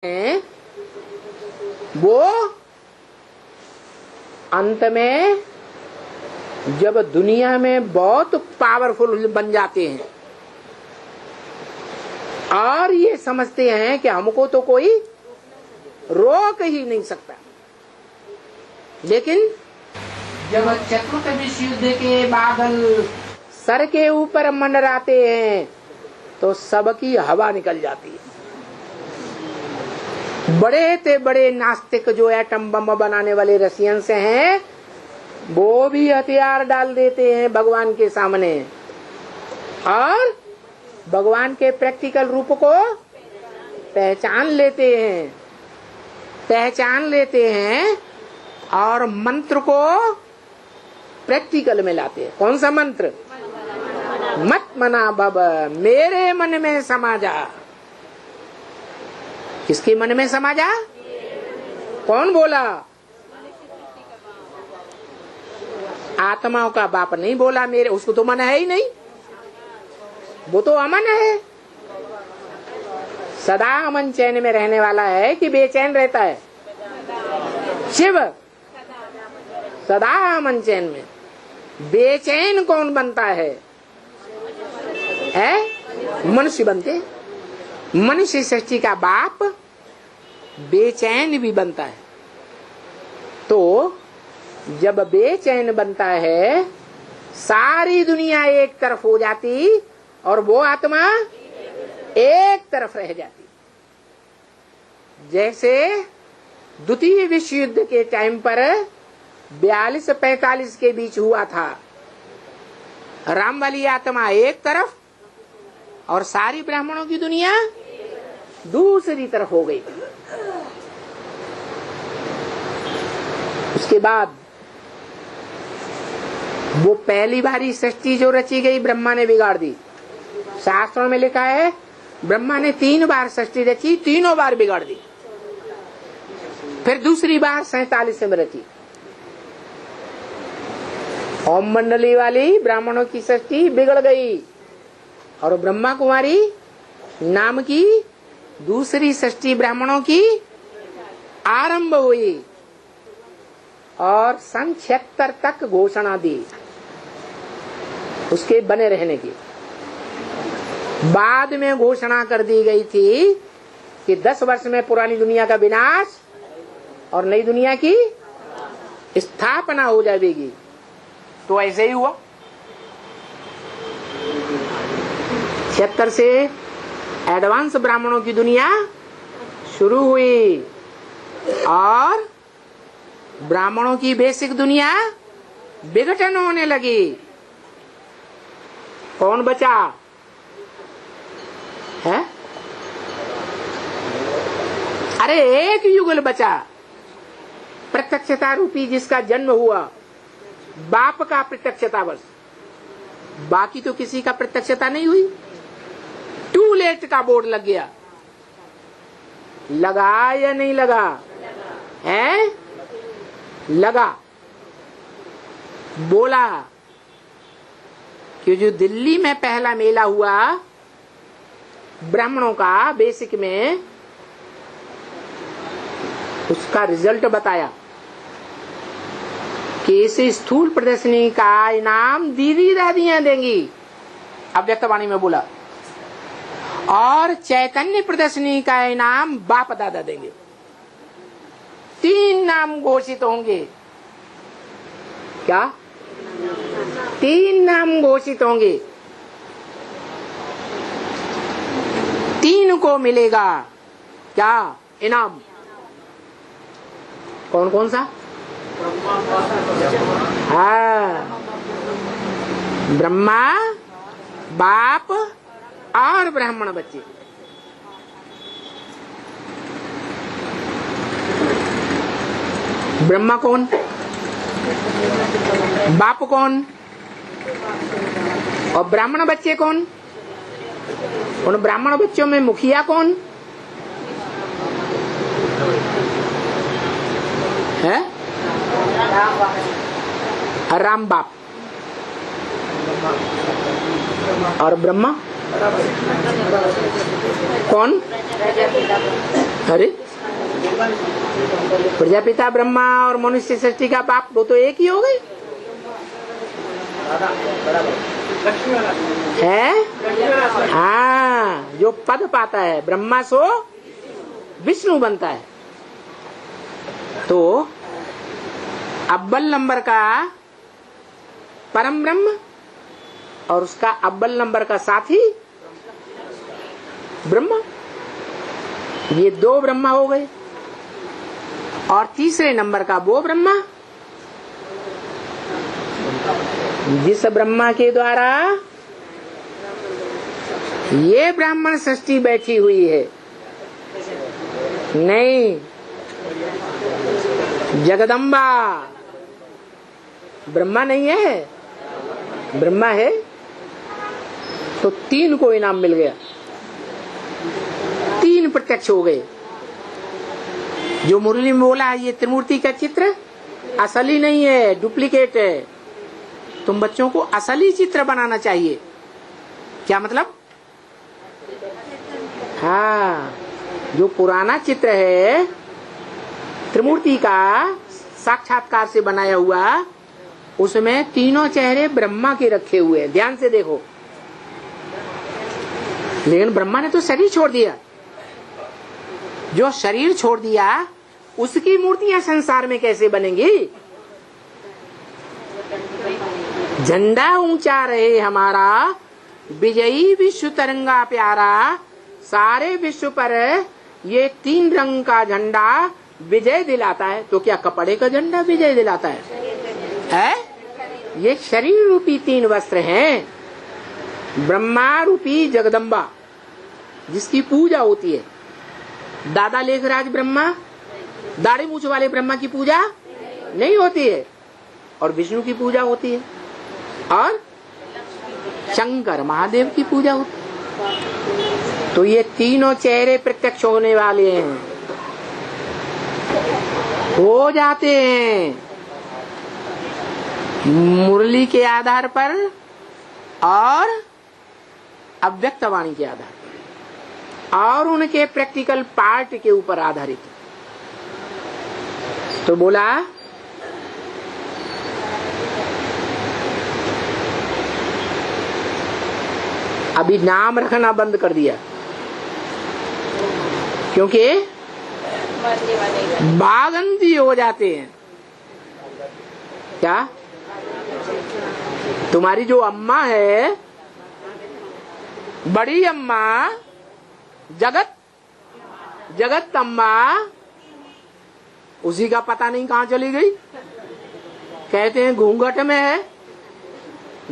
हैं वो अंत में जब दुनिया में बहुत पावरफुल बन जाते हैं और ये समझते हैं कि हमको तो कोई रोक ही नहीं सकता, लेकिन जब चतुर्थ विश्व युद्ध के बादल सर के ऊपर मंडराते हैं तो सबकी हवा निकल जाती है। बड़े से बड़े नास्तिक जो एटम बम बनाने वाले रशियन से हैं वो भी हथियार डाल देते हैं भगवान के सामने और भगवान के प्रैक्टिकल रूप को पहचान लेते हैं और मंत्र को प्रैक्टिकल में लाते हैं। कौन सा मंत्र? मत मना भव, मेरे मन में समा जा। किसके मन में समा जा? कौन बोला? आत्माओं का बाप नहीं बोला, मेरे उसको तो मन है ही नहीं, वो तो अमन है, सदा अमन चैन में रहने वाला है कि बेचैन रहता है? शिव सदा अमन चैन में। बेचैन कौन बनता है? मनुष्य बनते। मनुष्य सृष्टि का बाप बेचैन भी बनता है। तो जब बेचैन बनता है सारी दुनिया एक तरफ हो जाती और वो आत्मा एक तरफ रह जाती। जैसे द्वितीय विश्व युद्ध के टाइम पर 42-45 के बीच हुआ था, राम वाली आत्मा एक तरफ और सारी ब्राह्मणों की दुनिया दूसरी तरफ हो गई। उसके बाद वो पहली बारी सृष्टि जो रची गई ब्रह्मा ने बिगाड़ दी। शास्त्रों में लिखा है ब्रह्मा ने 3 बार सृष्टि रची, तीनों बार बिगाड़ दी। फिर दूसरी बार 47 में रची। ओम मंडली वाली ब्राह्मणों की सृष्टि बिगड़ गई और ब्रह्मा कुमारी नाम की दूसरी सृष्टि ब्राह्मणों की आरंभ हुई और सन 76 तक घोषणा दी उसके बने रहने की। बाद में घोषणा कर दी गई थी कि 10 वर्ष में पुरानी दुनिया का विनाश और नई दुनिया की स्थापना हो जाएगी। तो ऐसे ही हुआ। 76 से एडवांस ब्राह्मणों की दुनिया शुरू हुई और ब्राह्मणों की बेसिक दुनिया विघटन होने लगी। कौन बचा है? अरे एक युगल बचा, प्रत्यक्षता रूपी जिसका जन्म हुआ, बाप का प्रत्यक्षता बस। बाकी तो किसी का प्रत्यक्षता नहीं हुई। टू लेट का बोर्ड लग गया। लगा या नहीं लगा? है लगा। बोला कि जो दिल्ली में पहला मेला हुआ ब्राह्मणों का बेसिक में, उसका रिजल्ट बताया कि इस स्थूल प्रदर्शनी का इनाम दीदी दादियां देंगी, अव्यक्तवाणी में बोला, और चैतन्य प्रदर्शनी का इनाम बाप दादा देंगे। 3 नाम घोषित होंगे। क्या? 3 नाम घोषित होंगे। 3 को मिलेगा क्या इनाम? कौन कौन सा? हाँ, ब्रह्मा, बाप और ब्राह्मण बच्चे। ब्रह्मा कौन? बाप कौन? और ब्राह्मण बच्चे कौन? उन ब्राह्मण बच्चों में मुखिया कौन है? राम बाप। और ब्रह्मा कौन? अरे प्रजापिता ब्रह्मा और मनुष्य सृष्टि का बाप वो तो एक ही हो गए है। हाँ, जो पद पाता है ब्रह्मा सो विष्णु बनता है। तो अव्वल नंबर का परम ब्रह्म और उसका अव्वल नंबर का साथी ब्रह्मा, ये दो ब्रह्मा हो गए। और तीसरे नंबर का वो ब्रह्मा जिस ब्रह्मा के द्वारा ये ब्राह्मण सृष्टि बैठी हुई है। नहीं, जगदम्बा ब्रह्मा नहीं है, ब्रह्मा है। तो तीन को इनाम मिल गया, तीन प्रत्यक्ष हो गए। जो मुरली में बोला ये त्रिमूर्ति का चित्र असली नहीं है, डुप्लीकेट है। तुम बच्चों को असली चित्र बनाना चाहिए। क्या मतलब? हाँ, जो पुराना चित्र है त्रिमूर्ति का साक्षात्कार से बनाया हुआ, उसमें तीनों चेहरे ब्रह्मा के रखे हुए हैं। ध्यान से देखो। लेकिन ब्रह्मा ने तो शरीर छोड़ दिया। जो शरीर छोड़ दिया उसकी मूर्तियां संसार में कैसे बनेंगी? झंडा ऊंचा रहे हमारा, विजयी विश्व तरंगा प्यारा। सारे विश्व पर ये तीन रंग का झंडा विजय दिलाता है। तो क्या कपड़े का झंडा विजय दिलाता है? ये शरीर रूपी तीन वस्त्र हैं। ब्रह्मा रूपी जगदम्बा जिसकी पूजा होती है। दादा लेखराज ब्रह्मा, दाढ़ी मूछ वाले ब्रह्मा की पूजा नहीं होती है, और विष्णु की पूजा होती है, और शंकर महादेव की पूजा होती है। तो ये तीनों चेहरे प्रत्यक्ष होने वाले हैं, हो जाते हैं मुरली के आधार पर और अव्यक्त वाणी के आधार पर और उनके प्रैक्टिकल पार्ट के ऊपर आधारित। तो बोला अभी नाम रखना बंद कर दिया, क्योंकि बागंती हो जाते हैं। क्या? तुम्हारी जो अम्मा है, बड़ी अम्मा, जगत अम्मा, उसी का पता नहीं कहाँ चली गई। कहते हैं घूंघट में है,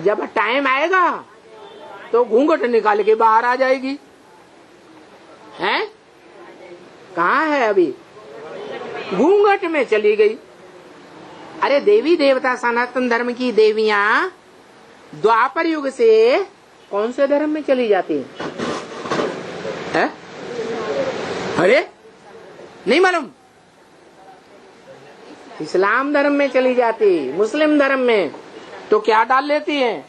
जब टाइम आएगा तो घूंघट निकाल के बाहर आ जाएगी। हैं? कहाँ है अभी? घूंघट में चली गई। अरे देवी देवता सनातन धर्म की देवियां द्वापर युग से कौन से धर्म में चली जाती है? अरे नहीं मालूम? इस्लाम धर्म में चली जाती, मुस्लिम धर्म में। तो क्या डाल लेती है?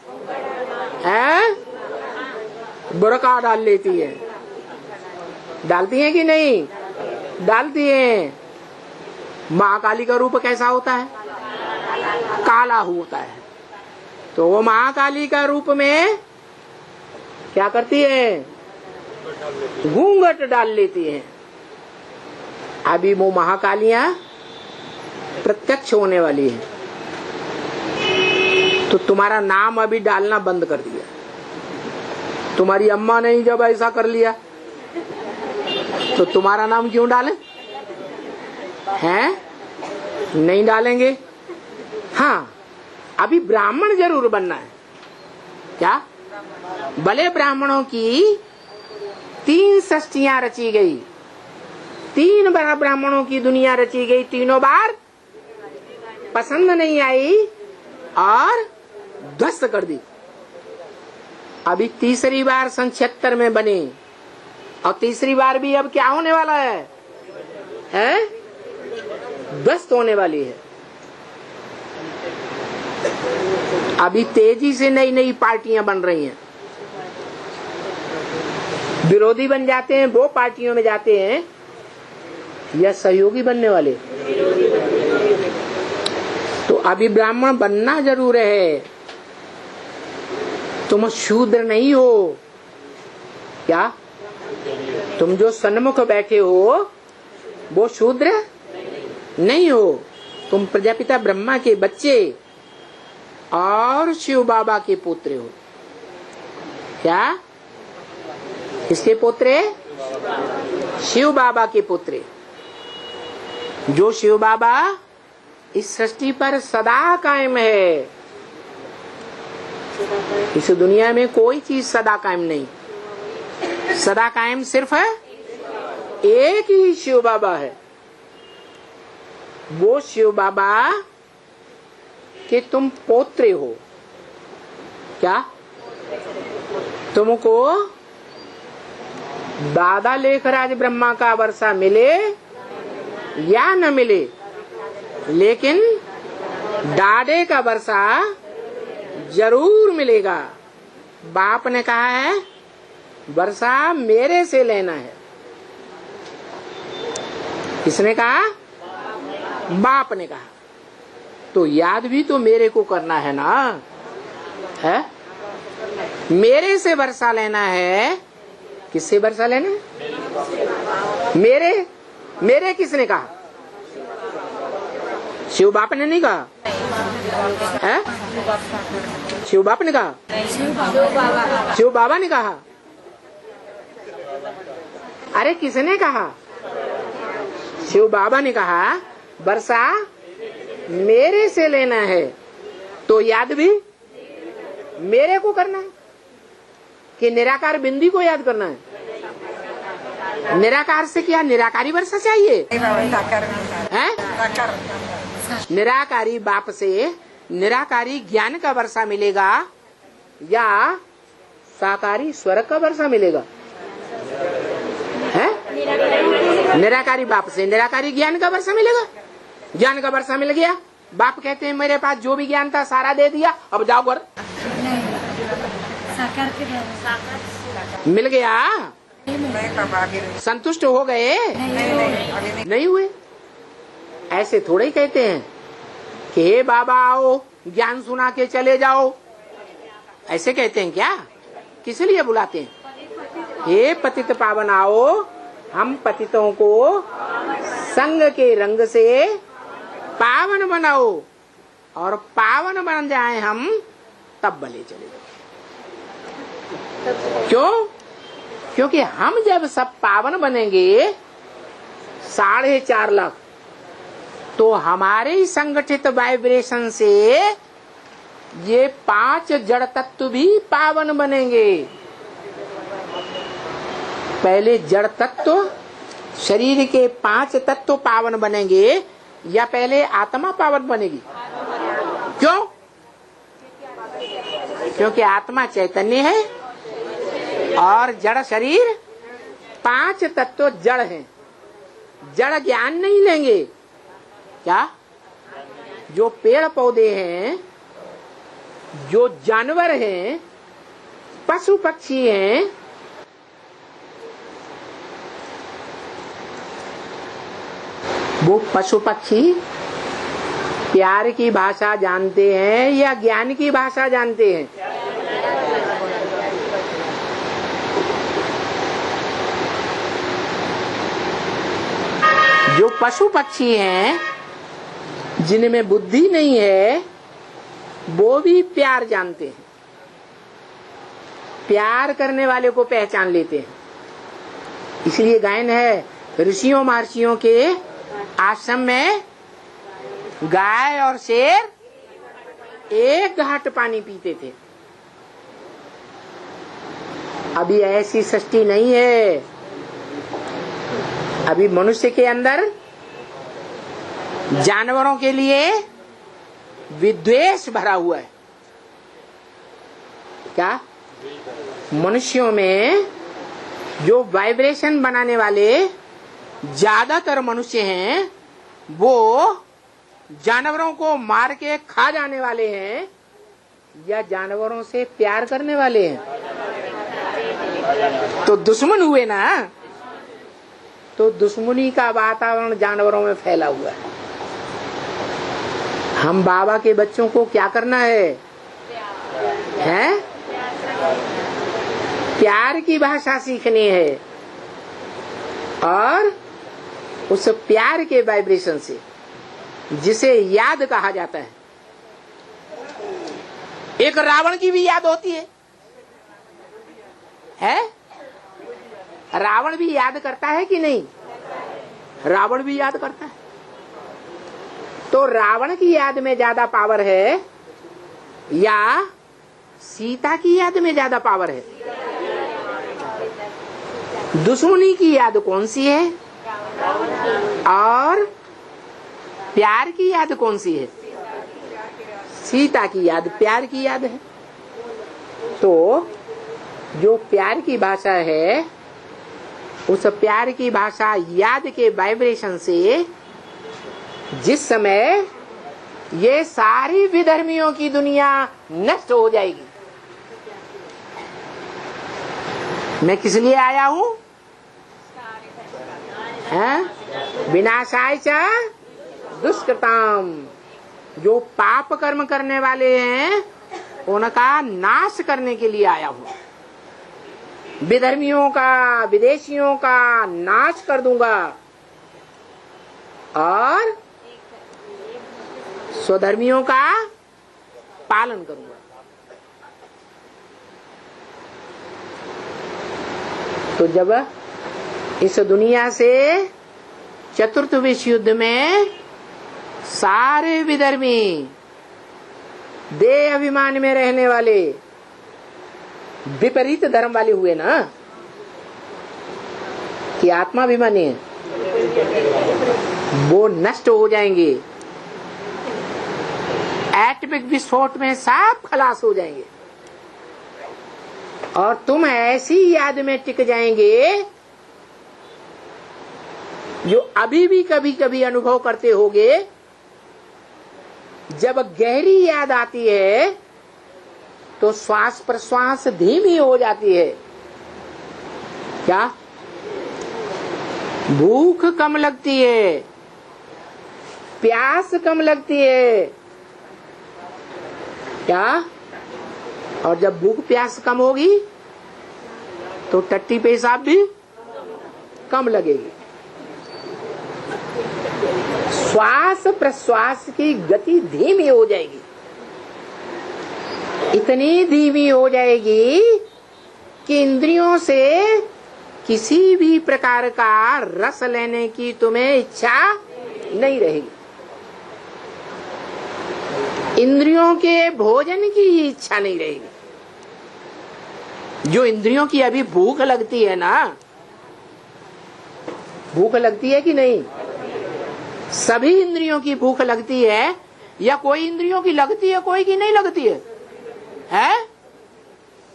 बुर्का डाल लेती है। डालती है कि नहीं? डालती है। महाकाली का रूप कैसा होता है? काला होता है। तो वो महाकाली का रूप में क्या करती है? घूंघट डाल लेती है। अभी वो महाकालियां प्रत्यक्ष होने वाली है, तो तुम्हारा नाम अभी डालना बंद कर दिया। तुम्हारी अम्मा ने जब ऐसा कर लिया तो तुम्हारा नाम क्यों डालें? हैं? नहीं डालेंगे। हाँ, अभी ब्राह्मण जरूर बनना है। क्या? भले ब्राह्मणों की 3 सृष्टियां रची गई, 3 बार ब्राह्मणों की दुनिया रची गई, तीनों बार पसंद नहीं आई और ध्वस्त कर दी। अभी तीसरी बार 76 में बनी, और तीसरी बार भी अब क्या होने वाला है? ध्वस्त होने वाली है। अभी तेजी से नई नई पार्टियां बन रही हैं। विरोधी बन जाते हैं, वो पार्टियों में जाते हैं या सहयोगी बनने वाले? तो अभी ब्राह्मण बनना जरूर है। तुम शूद्र नहीं हो क्या? तुम जो सन्मुख बैठे हो वो शूद्र नहीं हो। तुम प्रजापिता ब्रह्मा के बच्चे और शिव बाबा के पुत्र हो। क्या? किसके पुत्र? शिव बाबा के पुत्र। जो शिव बाबा इस सृष्टि पर सदा कायम है। इस दुनिया में कोई चीज सदा कायम नहीं। सदा कायम सिर्फ एक ही शिव बाबा है। वो शिव बाबा कि तुम पोत्र हो। क्या? तुमको दादा लेखराज ब्रह्मा का वर्षा मिले या न मिले, लेकिन दादे का वर्षा जरूर मिलेगा। बाप ने कहा है वर्षा मेरे से लेना है। किसने कहा? बाप ने कहा। तो याद भी तो मेरे को करना है ना, है? मेरे से वर्षा लेना है। किससे वर्षा लेना है? मेरे किसने कहा? शिव बाप ने नहीं कहा है? शिव बाप ने कहा? शिव बाबा ने कहा? अरे किसने कहा? शिव बाबा ने कहा वर्षा मेरे से लेना है। तो याद भी मेरे को करना है कि निराकार बिंदी को याद करना है? निराकार से क्या निराकारी वर्षा चाहिए है? निराकारी बाप से निराकारी ज्ञान का वर्षा मिलेगा या साकारी स्वर्ग का वर्षा मिलेगा? है? निराकारी बाप से निराकारी ज्ञान का वर्षा मिलेगा। ज्ञान का वर्षा मिल गया। बाप कहते हैं मेरे पास जो भी ज्ञान था सारा दे दिया, अब जाओ घर। मिल गया, संतुष्ट हो गए? नहीं हुए। ऐसे थोड़े ही कहते हैं कि हे बाबा आओ ज्ञान सुना के चले जाओ। ऐसे कहते हैं क्या? किस लिए बुलाते हैं? हे पतित पावन आओ, हम पतितों को संग के रंग से पावन बनाओ, और पावन बन जाए हम तब भले चले जाओ। क्यों? क्योंकि हम जब सब पावन बनेंगे 4.5 लाख, तो हमारे संगठित वाइब्रेशन से ये 5 जड़ तत्व भी पावन बनेंगे। पहले जड़ तत्व शरीर के 5 तत्व पावन बनेंगे या पहले आत्मा पावन बनेगी? क्यों? क्योंकि आत्मा चैतन्य है और जड़ शरीर 5 तत्व जड़ हैं। जड़ ज्ञान नहीं लेंगे। क्या? जो पेड़ पौधे हैं, जो जानवर हैं, पशु पक्षी हैं, वो पशु पक्षी प्यार की भाषा जानते हैं या ज्ञान की भाषा जानते हैं? जो पशु पक्षी हैं जिनमें बुद्धि नहीं है वो भी प्यार जानते हैं। प्यार करने वाले को पहचान लेते हैं। इसलिए गायन है, ऋषियों महर्षियों के आश्रम में गाय और शेर एक घाट पानी पीते थे। अभी ऐसी सृष्टि नहीं है। अभी मनुष्य के अंदर जानवरों के लिए विद्वेष भरा हुआ है। क्या? मनुष्यों में जो वाइब्रेशन बनाने वाले ज्यादातर मनुष्य हैं वो जानवरों को मार के खा जाने वाले हैं या जानवरों से प्यार करने वाले हैं? तो दुश्मन हुए ना। तो दुश्मनी का वातावरण जानवरों में फैला हुआ है। हम बाबा के बच्चों को क्या करना है? हैं? प्यार की भाषा सीखनी है और उस प्यार के वाइब्रेशन से, जिसे याद कहा जाता है। एक रावण की भी याद होती है? रावण भी याद करता है कि नहीं? रावण भी याद करता है। तो रावण की याद में ज्यादा पावर है या सीता की याद में ज्यादा पावर है? दुश्मनी की याद कौन सी है और प्यार की याद कौन सी है? सीता की याद प्यार की याद है। तो जो प्यार की भाषा है, उस प्यार की भाषा याद के वाइब्रेशन से जिस समय ये सारी विधर्मियों की दुनिया नष्ट हो जाएगी। मैं किस लिए आया हूँ? विनाशाय च दुष्कृताम। जो पाप कर्म करने वाले हैं उनका नाश करने के लिए आया हूँ। विधर्मियों का, विदेशियों का नाश कर दूंगा और स्वधर्मियों का पालन करूंगा। तो जब इस दुनिया से चतुर्थ विश्व युद्ध में सारे विधर्मी देह अभिमान में रहने वाले विपरीत धर्म वाले हुए ना, कि आत्माभिमानी है, वो नष्ट हो जाएंगे। एटॉमिक विस्फोट में सब खलास हो जाएंगे और तुम ऐसी याद में टिक जाएंगे जो अभी भी कभी कभी अनुभव करते होगे। जब गहरी याद आती है तो श्वास प्रश्वास धीमी हो जाती है। क्या? भूख कम लगती है, प्यास कम लगती है। क्या? और जब भूख प्यास कम होगी तो टट्टी पेशाब भी कम लगेगी। श्वास प्रश्वास की गति धीमी हो जाएगी। इतनी धीमी हो जाएगी कि इंद्रियों से किसी भी प्रकार का रस लेने की तुम्हें इच्छा नहीं रहेगी। इंद्रियों के भोजन की इच्छा नहीं रहेगी। जो इंद्रियों की अभी भूख लगती है ना, भूख लगती है कि नहीं? सभी इंद्रियों की भूख लगती है या कोई इंद्रियों की लगती है, कोई की नहीं लगती है?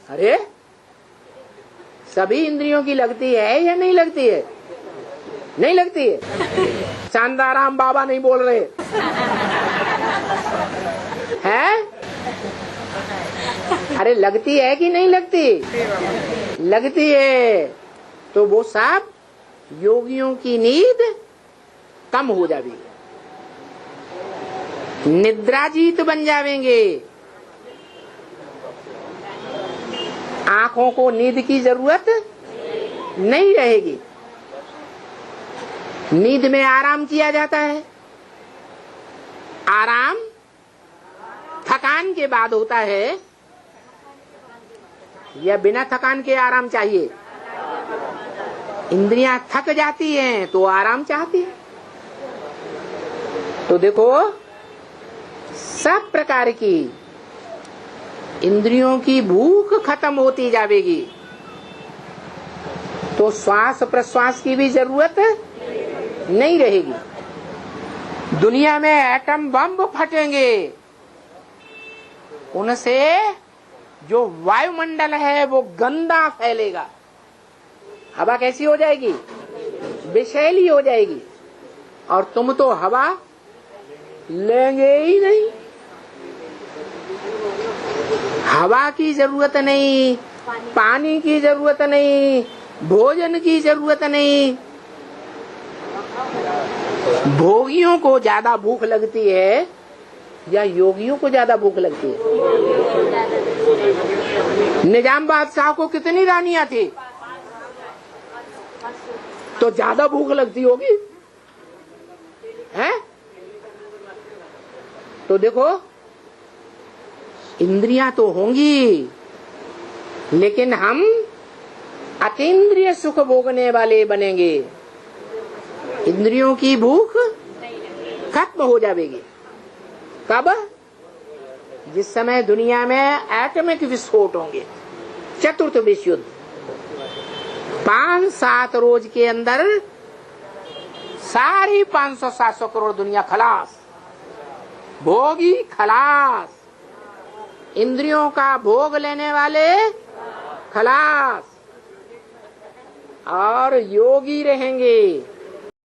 अरे सभी इंद्रियों की लगती है या नहीं लगती है? नहीं लगती है। शांताराम बाबा नहीं बोल रहे हैं? अरे लगती है कि नहीं लगती? लगती है। तो वो सब योगियों की नींद कम हो जाएगी, निद्राजीत बन जावेंगे। आंखों को नींद की जरूरत नहीं रहेगी। नींद में आराम किया जाता है। आराम थकान के बाद होता है या बिना थकान के आराम चाहिए? इंद्रियां थक जाती हैं तो आराम चाहती है। तो देखो, सब प्रकार की इंद्रियों की भूख खत्म होती जाएगी तो श्वास प्रश्वास की भी जरूरत नहीं रहेगी। दुनिया में एटम बम फटेंगे, उनसे जो वायुमंडल है वो गंदा फैलेगा। हवा कैसी हो जाएगी? विषैली हो जाएगी। और तुम तो हवा लेंगे ही नहीं। हवा की जरूरत नहीं, पानी की जरूरत नहीं, भोजन की जरूरत नहीं। भोगियों को ज्यादा भूख लगती है या योगियों को ज्यादा भूख लगती है? निजाम बादशाह को कितनी रानियां थी? तो ज्यादा भूख लगती होगी, है? तो देखो, इंद्रियां तो होंगी, लेकिन हम अतीन्द्रिय सुख भोगने वाले बनेंगे। इंद्रियों की भूख खत्म हो जाएगी। कब? जिस समय दुनिया में एटॉमिक विस्फोट होंगे, चतुर्थ विश्व युद्ध, 5-7 रोज के अंदर सारी 500-700 करोड़ दुनिया खलास, भोगी खलास, इंद्रियों का भोग लेने वाले खलास, और योगी रहेंगे।